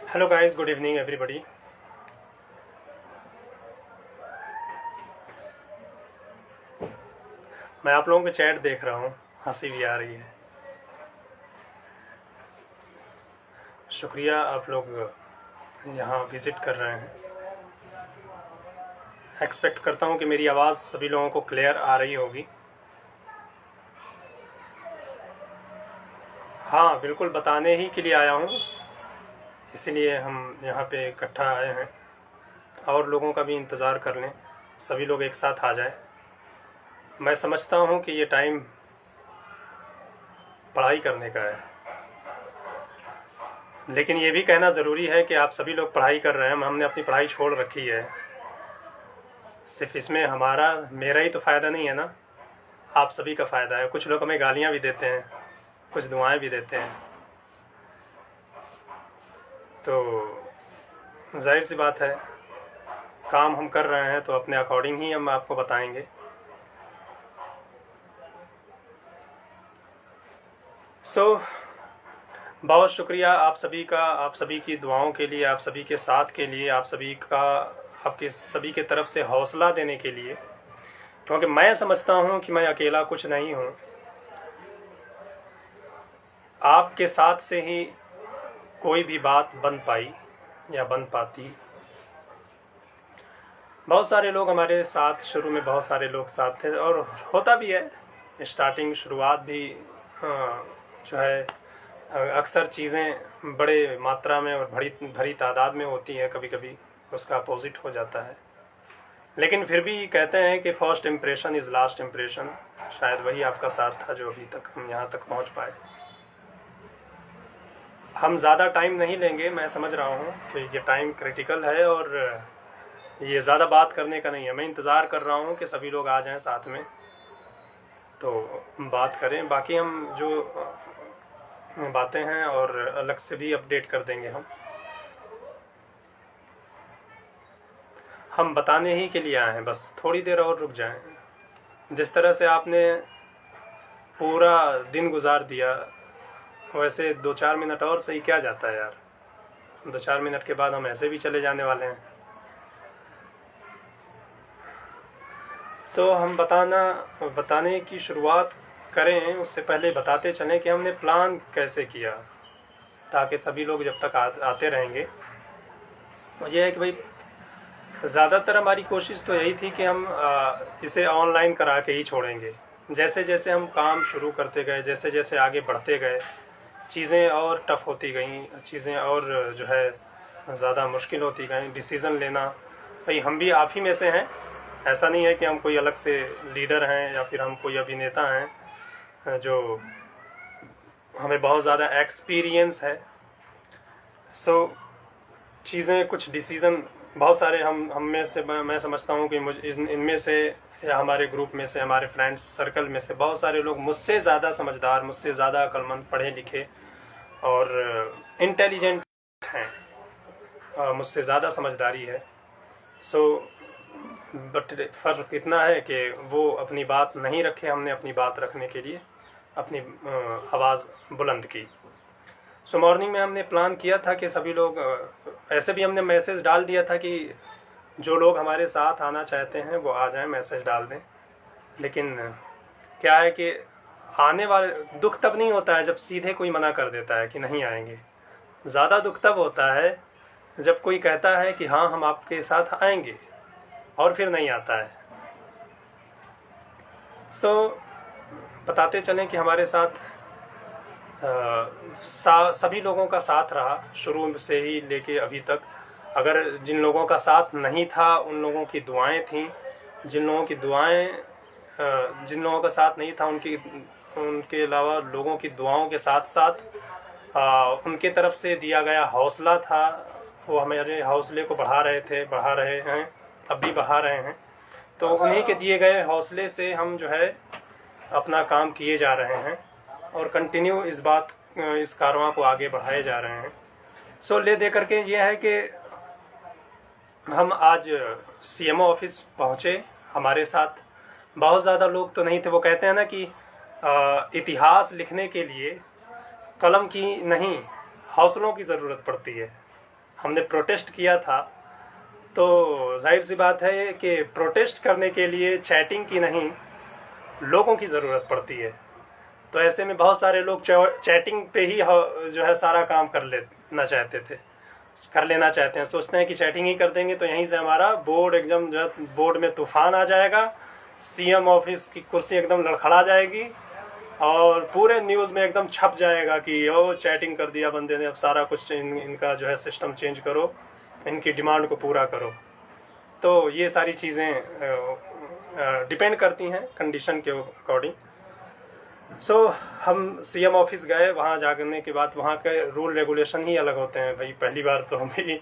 Hello guys, good evening everybody. मैं आप लोगों के चैट देख रहा हूँ, हंसी भी आ रही है। शुक्रिया आप लोग यहाँ विज़िट कर रहे हैं। एक्सपेक्ट करता हूँ कि मेरी आवाज़ सभी लोगों को क्लियर आ रही होगी। हाँ, बिल्कुल बताने ही के लिए आया हूँ, इसीलिए हम यहाँ पे इकट्ठा आए हैं। और लोगों का भी इंतज़ार कर लें, सभी लोग एक साथ आ जाएं। मैं समझता हूँ कि ये टाइम पढ़ाई करने का है, लेकिन ये भी कहना ज़रूरी है कि आप सभी लोग पढ़ाई कर रहे हैं। हमने अपनी पढ़ाई छोड़ रखी है। सिर्फ इसमें मेरा ही तो फ़ायदा नहीं है ना, आप सभी का फ़ायदा है। कुछ लोग हमें गालियाँ भी देते हैं, कुछ दुआएं भी देते हैं, तो जाहिर सी बात है काम हम कर रहे हैं तो अपने अकॉर्डिंग ही हम आपको बताएंगे। बहुत शुक्रिया आप सभी का, आप सभी की दुआओं के लिए, आप सभी के साथ के लिए, आपके सभी के तरफ से हौसला देने के लिए, क्योंकि मैं समझता हूं कि मैं अकेला कुछ नहीं हूं। आपके साथ से ही कोई भी बात बन पाई या बन पाती। बहुत सारे लोग हमारे साथ, शुरू में बहुत सारे लोग साथ थे, और होता भी है। स्टार्टिंग शुरुआत भी जो है अक्सर चीज़ें बड़े मात्रा में और भरी तादाद में होती हैं, कभी कभी उसका अपोजिट हो जाता है। लेकिन फिर भी कहते हैं कि first impression is last impression. शायद वही आपका साथ था जो अभी तक हम यहाँ तक पहुँच पाए। हम ज़्यादा टाइम नहीं लेंगे, मैं समझ रहा हूँ कि ये टाइम क्रिटिकल है और ये ज़्यादा बात करने का नहीं है। मैं इंतज़ार कर रहा हूँ कि सभी लोग आ जाएं साथ में तो बात करें। बाकी हम जो बातें हैं और अलग से भी अपडेट कर देंगे। हम बताने ही के लिए आए हैं, बस थोड़ी देर और रुक जाएं। जिस तरह से आपने पूरा दिन गुजार दिया, वैसे 2-4 मिनट और सही क्या जाता है यार। 2-4 मिनट के बाद हम ऐसे भी चले जाने वाले हैं। हम बताने की शुरुआत करें उससे पहले बताते चलें कि हमने प्लान कैसे किया, ताकि सभी लोग जब तक आते रहेंगे। मुझे है कि भाई ज़्यादातर हमारी कोशिश तो यही थी कि हम इसे ऑनलाइन करा के ही छोड़ेंगे। जैसे जैसे हम काम शुरू करते गए, जैसे जैसे आगे बढ़ते गए, चीज़ें और टफ़ होती गईं, चीज़ें और जो है ज़्यादा मुश्किल होती गईं। डिसीज़न लेना, भाई हम भी आप ही में से हैं। ऐसा नहीं है कि हम कोई अलग से लीडर हैं या फिर हम कोई अभिनेता हैं जो हमें बहुत ज़्यादा एक्सपीरियंस है। चीज़ें, कुछ डिसीज़न बहुत सारे हम में से, मैं समझता हूँ कि इनमें से या हमारे ग्रुप में से, हमारे फ्रेंड्स सर्कल में से बहुत सारे लोग मुझसे ज़्यादा समझदार, मुझसे ज़्यादा अक्लमंद, पढ़े लिखे और इंटेलिजेंट हैं। मुझसे ज़्यादा समझदारी है। बट फ़र्क इतना है कि वो अपनी बात नहीं रखे, हमने अपनी बात रखने के लिए अपनी आवाज़ बुलंद की। मॉर्निंग में हमने प्लान किया था कि सभी लोग, ऐसे भी हमने मैसेज डाल दिया था कि जो लोग हमारे साथ आना चाहते हैं वो आ जाएं, मैसेज डाल दें। लेकिन क्या है कि आने वाले दुख तब नहीं होता है जब सीधे कोई मना कर देता है कि नहीं आएंगे। ज़्यादा दुख तब होता है जब कोई कहता है कि हाँ हम आपके साथ आएंगे और फिर नहीं आता है। बताते चलें कि हमारे साथ सभी लोगों का साथ रहा शुरू से ही लेके अभी तक। अगर जिन लोगों का साथ नहीं था उन लोगों की दुआएं थीं, जिन लोगों की दुआएं जिन लोगों का साथ नहीं था उनके अलावा लोगों की दुआओं के साथ साथ उनके तरफ से दिया गया हौसला था, वो हमारे हौसले को बढ़ा रहे हैं, अब भी बढ़ा रहे हैं। तो उन्हीं के दिए गए हौसले से हम जो है अपना काम किए जा रहे हैं और कंटिन्यू इस कारवां को आगे बढ़ाए जा रहे हैं। सो ले दे करके ये है कि हम आज सीएमओ ऑफिस पहुँचे, हमारे साथ बहुत ज़्यादा लोग तो नहीं थे। वो कहते हैं ना कि इतिहास लिखने के लिए कलम की नहीं हौसलों की ज़रूरत पड़ती है। हमने प्रोटेस्ट किया था तो जाहिर सी बात है कि प्रोटेस्ट करने के लिए चैटिंग की नहीं लोगों की ज़रूरत पड़ती है। तो ऐसे में बहुत सारे लोग चैटिंग पे ही जो है सारा काम कर लेना चाहते हैं, सोचते हैं कि चैटिंग ही कर देंगे तो यहीं से हमारा बोर्ड एकदम जो है बोर्ड में तूफान आ जाएगा, सीएम ऑफिस की कुर्सी एकदम लड़खड़ा जाएगी और पूरे न्यूज़ में एकदम छप जाएगा कि यो चैटिंग कर दिया बंदे ने, अब सारा कुछ इनका जो है सिस्टम चेंज करो, इनकी डिमांड को पूरा करो। तो ये सारी चीज़ें डिपेंड करती हैं कंडीशन के अकॉर्डिंग। सो हम सीएम ऑफिस गए, वहाँ जाने के बाद वहाँ के रूल रेगुलेशन ही अलग होते हैं भाई। पहली बार तो हम भी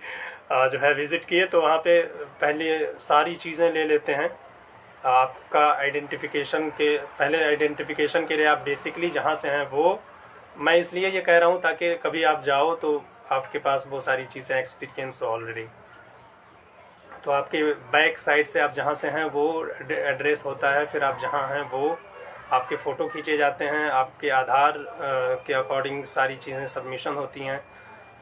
जो है विज़िट किए तो वहाँ पे पहले सारी चीज़ें ले लेते हैं। आपका आइडेंटिफिकेशन के लिए आप बेसिकली जहाँ से हैं वो, मैं इसलिए ये कह रहा हूँ ताकि कभी आप जाओ तो आपके पास वो सारी चीज़ें एक्सपीरियंस हो ऑलरेडी। तो आपके बैक साइड से आप जहाँ से हैं वो एड्रेस होता है, फिर आप जहाँ हैं वो आपके फ़ोटो खींचे जाते हैं, आपके आधार के अकॉर्डिंग सारी चीज़ें सबमिशन होती हैं।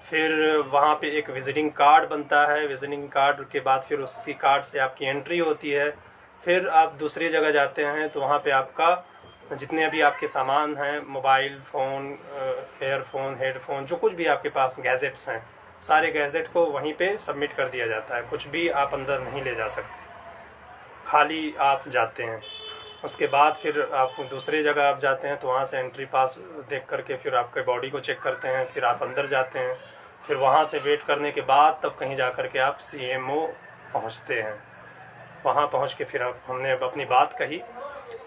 फिर वहाँ पे एक विज़िटिंग कार्ड बनता है, विज़िटिंग कार्ड के बाद फिर उसी कार्ड से आपकी एंट्री होती है। फिर आप दूसरी जगह जाते हैं तो वहाँ पे आपका जितने भी आपके सामान हैं, मोबाइल फ़ोन, एयरफोन, हेडफोन, जो कुछ भी आपके पास गैजेट्स हैं, सारे गैजेट को वहीं पे सबमिट कर दिया जाता है। कुछ भी आप अंदर नहीं ले जा सकते, खाली आप जाते हैं। उसके बाद फिर आप दूसरी जगह आप जाते हैं तो वहाँ से एंट्री पास देख करके फिर आपके बॉडी को चेक करते हैं, फिर आप अंदर जाते हैं। फिर वहाँ से वेट करने के बाद तब कहीं जा कर के आप सीएमओ पहुँचते हैं। वहाँ पहुँच के फिर हमने अपनी बात कही।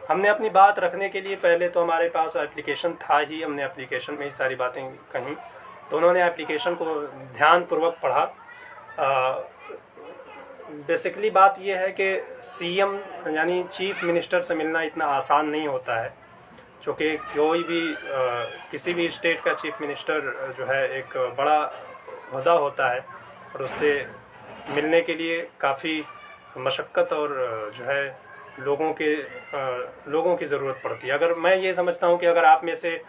हमने अपनी बात रखने के लिए पहले तो हमारे पास एप्लीकेशन था ही, हमने एप्लीकेशन में ही सारी बातें कहीं। तो उन्होंने एप्लीकेशन को ध्यानपूर्वक पढ़ा। बेसिकली बात यह है कि सीएम यानी चीफ मिनिस्टर से मिलना इतना आसान नहीं होता है, क्योंकि कोई भी किसी भी स्टेट का चीफ मिनिस्टर जो है एक बड़ा ओहदा होता है और उससे मिलने के लिए काफ़ी मशक्क़त और जो है लोगों की ज़रूरत पड़ती है। अगर मैं ये समझता हूँ कि अगर आप में से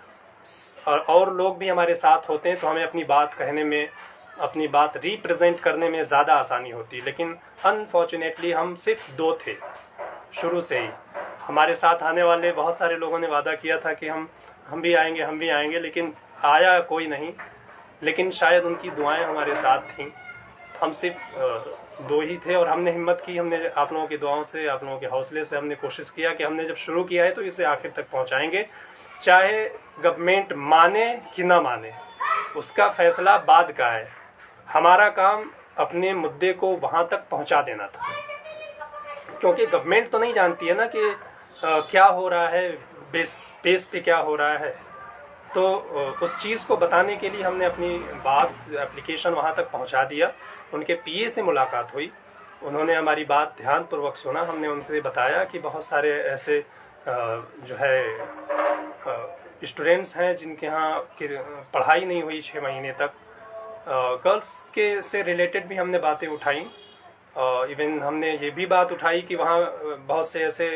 और लोग भी हमारे साथ होते हैं तो हमें अपनी बात कहने में, अपनी बात रिप्रेजेंट करने में ज़्यादा आसानी होती। लेकिन अनफॉर्चुनेटली हम सिर्फ 2 थे शुरू से ही। हमारे साथ आने वाले बहुत सारे लोगों ने वादा किया था कि हम भी आएंगे, लेकिन आया कोई नहीं। लेकिन शायद उनकी दुआएं हमारे साथ थीं। हम सिर्फ 2 ही थे और हमने हिम्मत की, हमने आप लोगों की दुआओं से, आप लोगों के हौसले से हमने कोशिश किया कि हमने जब शुरू किया है तो इसे आखिर तक पहुंचाएंगे, चाहे गवर्नमेंट माने कि ना माने, उसका फैसला बाद का है। हमारा काम अपने मुद्दे को वहां तक पहुंचा देना था, क्योंकि गवर्नमेंट तो नहीं जानती है ना कि क्या हो रहा है, बेस पे क्या हो रहा है। तो उस चीज़ को बताने के लिए हमने अपनी बात एप्लीकेशन वहां तक पहुंचा दिया। उनके पीए से मुलाकात हुई, उन्होंने हमारी बात ध्यानपूर्वक सुना। हमने उनसे बताया कि बहुत सारे ऐसे जो है स्टूडेंट्स हैं जिनके यहाँ की पढ़ाई नहीं हुई 6 महीने तक। गर्ल्स के से रिलेटेड भी हमने बातें उठाई। इवन हमने ये भी बात उठाई कि वहाँ बहुत से ऐसे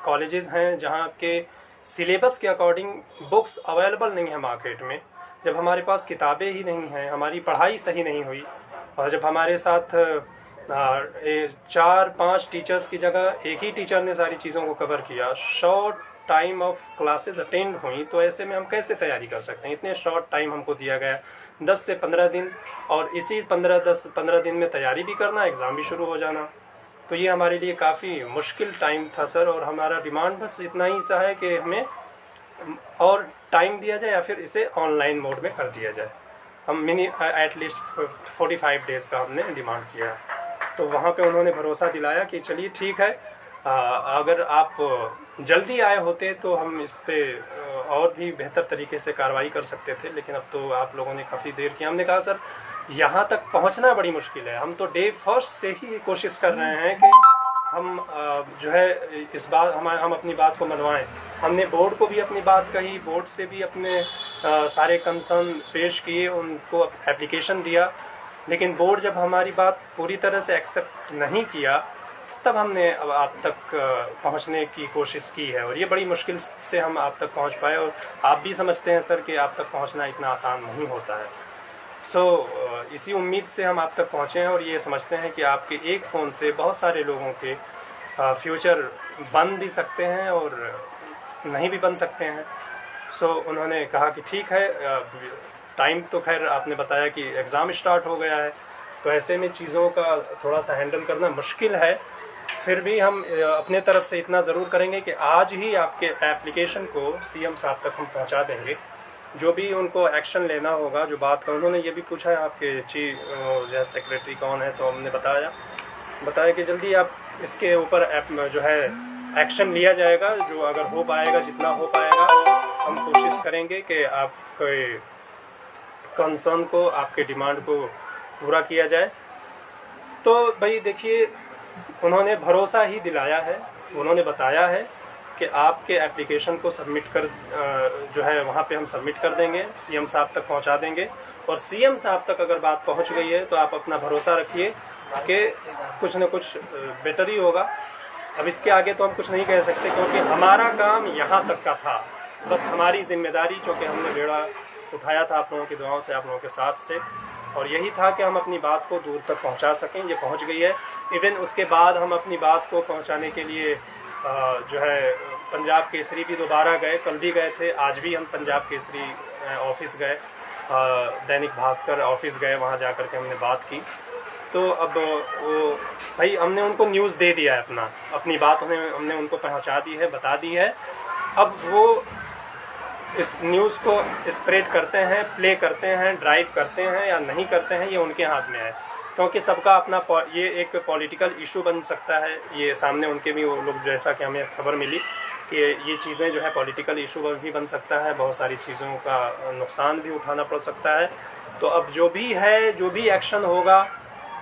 कॉलेजेस हैं जहाँ के सिलेबस के अकॉर्डिंग बुक्स अवेलेबल नहीं है मार्केट में। जब हमारे पास किताबें ही नहीं हैं, हमारी पढ़ाई सही नहीं हुई, और जब हमारे साथ 4-5 टीचर्स की जगह एक ही टीचर ने सारी चीज़ों को कवर किया, short time of classes attend हुई, तो ऐसे में हम कैसे तैयारी कर सकते हैं। इतने शॉर्ट टाइम हमको दिया गया, 10 से 15 दिन, और इसी 15 दिन में तैयारी भी करना, एग्ज़ाम भी शुरू हो जाना। तो ये हमारे लिए काफ़ी मुश्किल टाइम था सर। और हमारा डिमांड बस इतना ही सा है कि हमें और टाइम दिया जाए या फिर इसे ऑनलाइन मोड में कर दिया जाए। हम मिनी एटलीस्ट 45 डेज़ का हमने डिमांड किया। तो वहाँ पे उन्होंने भरोसा दिलाया कि चलिए ठीक है, अगर आप जल्दी आए होते तो हम इस पे और भी बेहतर तरीके से कार्रवाई कर सकते थे, लेकिन अब तो आप लोगों ने काफ़ी देर की। हमने कहा सर यहाँ तक पहुँचना बड़ी मुश्किल है, हम तो डे फर्स्ट से ही कोशिश कर रहे हैं कि हम जो है इस बात हम अपनी बात को मनवाएं। हमने बोर्ड को भी अपनी बात कही, बोर्ड से भी अपने सारे कंसर्न पेश किए, उनको एप्लीकेशन दिया, लेकिन बोर्ड जब हमारी बात पूरी तरह से एक्सेप्ट नहीं किया तब हमने अब आप तक पहुंचने की कोशिश की है, और ये बड़ी मुश्किल से हम आप तक पहुंच पाए। और आप भी समझते हैं सर कि आप तक पहुंचना इतना आसान नहीं होता है। इसी उम्मीद से हम आप तक पहुंचे हैं, और ये समझते हैं कि आपके एक फ़ोन से बहुत सारे लोगों के फ्यूचर बन भी सकते हैं और नहीं भी बन सकते हैं। उन्होंने कहा कि ठीक है, टाइम तो खैर आपने बताया कि एग्ज़ाम स्टार्ट हो गया है, तो ऐसे में चीज़ों का थोड़ा सा हैंडल करना मुश्किल है। फिर भी हम अपने तरफ से इतना ज़रूर करेंगे कि आज ही आपके एप्लीकेशन को सीएम साहब तक हम पहुंचा देंगे। जो भी उनको एक्शन लेना होगा, जो बात का उन्होंने ये भी पूछा है आपके चीफ जो है सेक्रेटरी कौन है, तो हमने बताया कि जल्दी आप इसके ऊपर जो है एक्शन लिया जाएगा, जो अगर हो पाएगा, जितना हो पाएगा हम कोशिश करेंगे कि आपके कंसर्न को, आपके डिमांड को पूरा किया जाए। तो भाई देखिए, उन्होंने भरोसा ही दिलाया है, उन्होंने बताया है कि आपके एप्लीकेशन को सबमिट कर जो है वहाँ पे हम सबमिट कर देंगे, सीएम साहब तक पहुँचा देंगे, और सीएम साहब तक अगर बात पहुँच गई है तो आप अपना भरोसा रखिए कि कुछ न कुछ बेटर ही होगा। अब इसके आगे तो हम कुछ नहीं कह सकते, क्योंकि हमारा काम यहाँ तक का था। बस हमारी जिम्मेदारी, चूँकि हमने बेड़ा उठाया था आप लोगों की दुआओं से, आप लोगों के साथ से, और यही था कि हम अपनी बात को दूर तक पहुंचा सकें। ये पहुंच गई है। इवन उसके बाद हम अपनी बात को पहुंचाने के लिए जो है पंजाब केसरी भी दोबारा गए, कल भी गए थे, आज भी हम पंजाब केसरी ऑफिस गए, दैनिक भास्कर ऑफिस गए, वहाँ जा कर के हमने बात की। तो अब वो भाई हमने उनको न्यूज़ दे दिया है, अपनी बात हमने उनको पहुँचा दी है, बता दी है। अब वो इस न्यूज़ को स्प्रेड करते हैं, प्ले करते हैं, ड्राइव करते हैं या नहीं करते हैं, ये उनके हाथ में है, क्योंकि सबका अपना ये एक पॉलिटिकल इशू बन सकता है। ये सामने उनके भी वो लोग, जैसा कि हमें खबर मिली कि ये चीज़ें जो है पॉलिटिकल इशू भी बन सकता है, बहुत सारी चीज़ों का नुकसान भी उठाना पड़ सकता है। तो अब जो भी है, जो भी एक्शन होगा,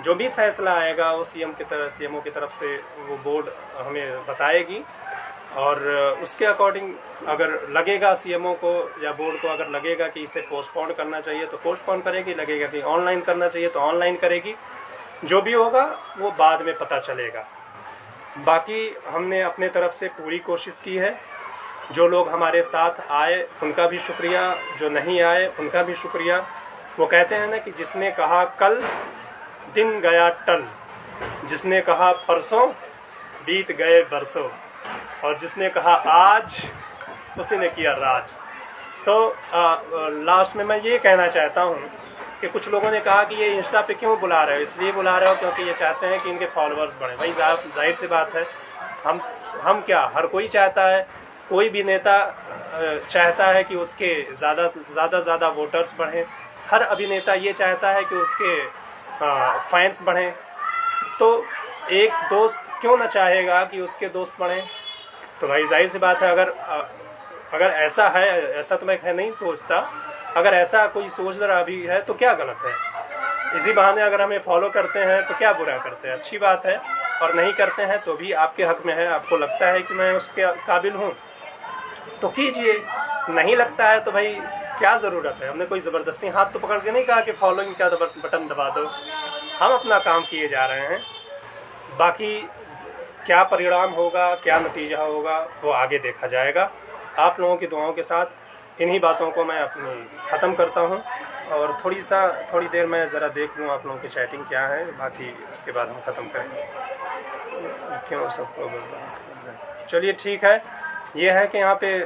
जो भी फैसला आएगा, वो सीएमओ की तरफ से वो बोर्ड हमें बताएगी, और उसके अकॉर्डिंग अगर लगेगा सीएमओ को या बोर्ड को, अगर लगेगा कि इसे पोस्टपोन करना चाहिए तो पोस्टपोन करेगी, लगेगा कि ऑनलाइन करना चाहिए तो ऑनलाइन करेगी। जो भी होगा वो बाद में पता चलेगा। बाकी हमने अपने तरफ से पूरी कोशिश की है। जो लोग हमारे साथ आए उनका भी शुक्रिया, जो नहीं आए उनका भी शुक्रिया। वो कहते हैं ना कि जिसने कहा कल दिन गया टल, जिसने कहा परसों बीत गए बरसों, और जिसने कहा आज उसी ने किया राज। लास्ट में मैं ये कहना चाहता हूँ कि कुछ लोगों ने कहा कि ये इंस्टा पे क्यों बुला रहे हो, इसलिए बुला रहे हो क्योंकि ये चाहते हैं कि इनके फॉलोअर्स बढ़े। भाई जाहिर सी बात है, हम क्या, हर कोई चाहता है, कोई भी नेता चाहता है कि उसके ज़्यादा वोटर्स बढ़ें। हर अभिनेता ये चाहता है कि उसके फैंस बढ़ें। तो एक दोस्त क्यों ना चाहेगा कि उसके दोस्त बढ़ें। तो भाई जाहिर सी बात है, अगर ऐसा है, ऐसा तो मैं नहीं सोचता, अगर ऐसा कोई सोच रहा भी है तो क्या गलत है। इसी बहाने अगर हमें फॉलो करते हैं तो क्या बुरा करते हैं, अच्छी बात है। और नहीं करते हैं तो भी आपके हक में है, आपको लगता है कि मैं उसके काबिल हूँ तो कीजिए, नहीं लगता है तो भाई क्या ज़रूरत है। हमने कोई ज़बरदस्ती हाथ तो पकड़ के नहीं कहा कि फॉलोइंग का बटन दबा दो। हम अपना काम किए जा रहे हैं, बाकी क्या परिणाम होगा, क्या नतीजा होगा, वो आगे देखा जाएगा। आप लोगों की दुआओं के साथ इन्हीं बातों को मैं अपनी ख़त्म करता हूँ, और थोड़ी देर मैं ज़रा देख लूँ आप लोगों की चैटिंग क्या है, बाकी उसके बाद हम ख़त्म करेंगे। क्यों सबको चलिए ठीक है। ये है कि यहाँ पे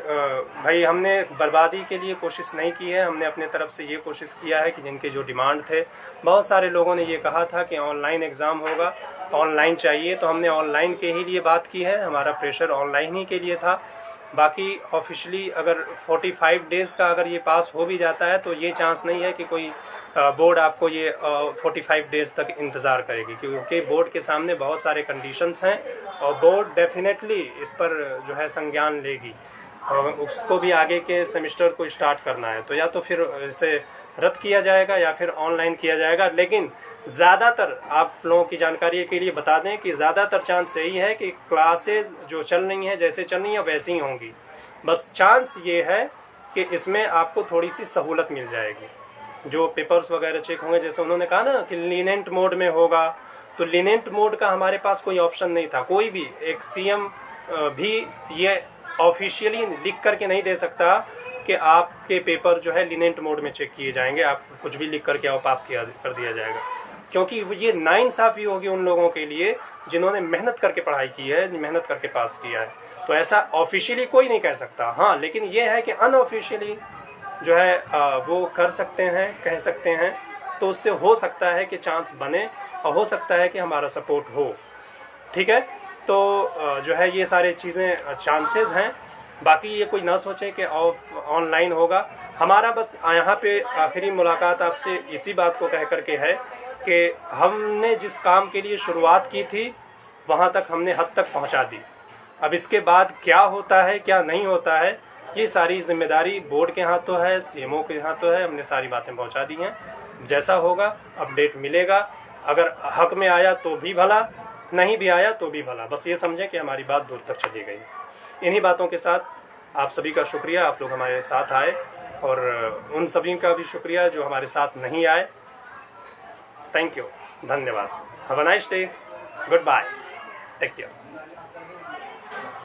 भाई हमने बर्बादी के लिए कोशिश नहीं की है, हमने अपने तरफ से ये कोशिश किया है कि जिनके जो डिमांड थे, बहुत सारे लोगों ने ये कहा था कि ऑनलाइन एग्ज़ाम होगा, ऑनलाइन चाहिए, तो हमने ऑनलाइन के ही लिए बात की है। हमारा प्रेशर ऑनलाइन ही के लिए था, बाकी ऑफिशियली अगर 45 डेज़ का अगर ये पास हो भी जाता है तो ये चांस नहीं है कि कोई बोर्ड आपको ये 45 डेज़ तक इंतज़ार करेगी, क्योंकि बोर्ड के सामने बहुत सारे कंडीशंस हैं और बोर्ड डेफिनेटली इस पर जो है संज्ञान लेगी और उसको भी आगे के सेमेस्टर को स्टार्ट करना है, तो या तो फिर इसे रद्द किया जाएगा या फिर ऑनलाइन किया जाएगा। लेकिन ज़्यादातर आप लोगों की जानकारी के लिए बता दें कि ज़्यादातर चांस यही है कि क्लासेस जो चल रही हैं जैसे चल रही हैं वैसी ही होंगी, बस चांस ये है कि इसमें आपको थोड़ी सी सहूलत मिल जाएगी। जो पेपर्स वगैरह चेक होंगे, जैसे उन्होंने कहा ना कि लीनेंट मोड में होगा, तो लीनेंट मोड का हमारे पास कोई ऑप्शन नहीं था। कोई भी एक सीएम भी ये ऑफिशियली लिख करके नहीं दे सकता कि आपके पेपर जो है लीनेंट मोड में चेक किए जाएंगे, आप कुछ भी लिख करके और पास कर दिया जाएगा, क्योंकि ये नाइंसाफ़ी होगी उन लोगों के लिए जिन्होंने मेहनत करके पढ़ाई की है, मेहनत करके पास किया है। तो ऐसा ऑफिशियली कोई नहीं कह सकता। हाँ, लेकिन ये है कि अनऑफिशियली जो है वो कर सकते हैं, कह सकते हैं, तो उससे हो सकता है कि चांस बने और हो सकता है कि हमारा सपोर्ट हो। ठीक है, तो जो है ये सारी चीज़ें चांसेस हैं। बाकी ये कोई ना सोचे कि ऑनलाइन होगा। हमारा बस यहाँ पे आखिरी मुलाकात आपसे इसी बात को कह करके है कि हमने जिस काम के लिए शुरुआत की थी वहाँ तक हमने हद तक पहुँचा दी। अब इसके बाद क्या होता है क्या नहीं होता है, ये सारी जिम्मेदारी बोर्ड के हाथों है, सीएमओ के हाथों है। हमने सारी बातें पहुँचा दी हैं, जैसा होगा अपडेट मिलेगा। अगर हक में आया तो भी भला, नहीं भी आया तो भी भला, बस ये समझें कि हमारी बात दूर तक चली गई। इन्हीं बातों के साथ आप सभी का शुक्रिया, आप लोग हमारे साथ आए, और उन सभी का भी शुक्रिया जो हमारे साथ नहीं आए। थैंक यू, धन्यवाद। Have a nice day, goodbye, take care.